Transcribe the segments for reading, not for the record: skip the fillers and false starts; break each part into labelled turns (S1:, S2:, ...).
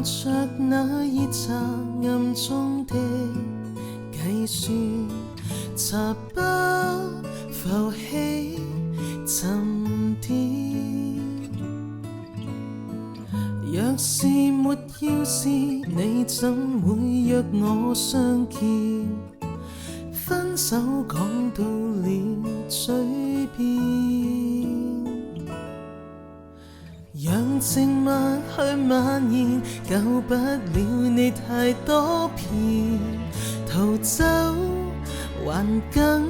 S1: 望着那熱茶暗中的計算，茶包浮起沉澱。若是沒要事，你怎會約我相見？分手講到了嘴邊，讓靜默去蔓延，救不了你太多遍，逃走還更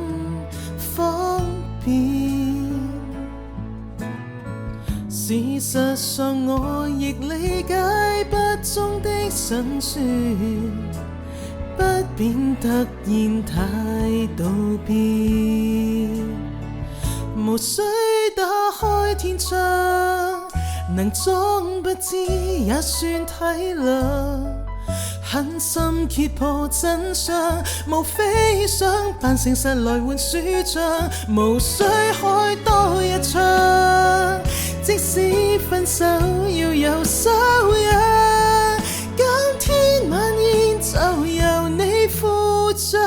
S1: 方便。事實上我亦理解不忠的辛酸，不便突然態度變，無需打開天窗，能裝不知也算體諒。狠心揭破真相，無非想扮誠實來換輸帳，無需開多一槍。即使分手要有修養，今天晚宴就由你負責。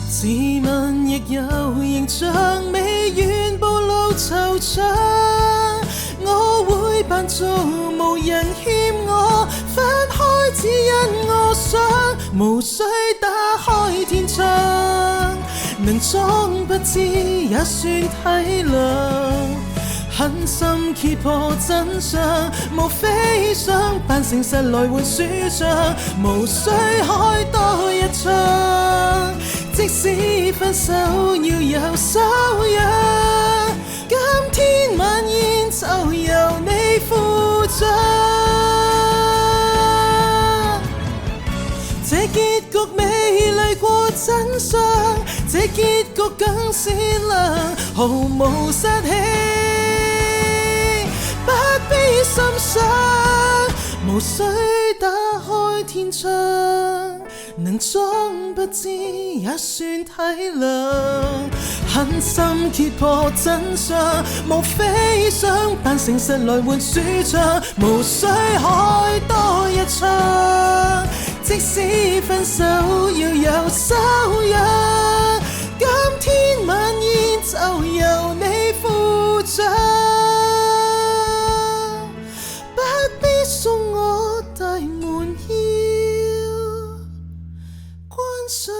S1: 自問亦有形象，未願暴露惆悵，我會扮做無人欠我，分開只因我想，無需打開天窗，能裝不知也算體諒。狠心揭破真相，無非想扮誠實來換輸帳，無需開多一槍。即使分手要有修養，今天晚宴就由你負責。這結局美麗過真相，這結局更善良，毫無殺氣，不必心傷，無需打開天窗，能裝不知也算體諒。狠心揭破真相，無非想扮誠實來換輸帳，無需開多一槍。即使分手要有修養，今天晚宴就由你負責，不必送我大門要關上。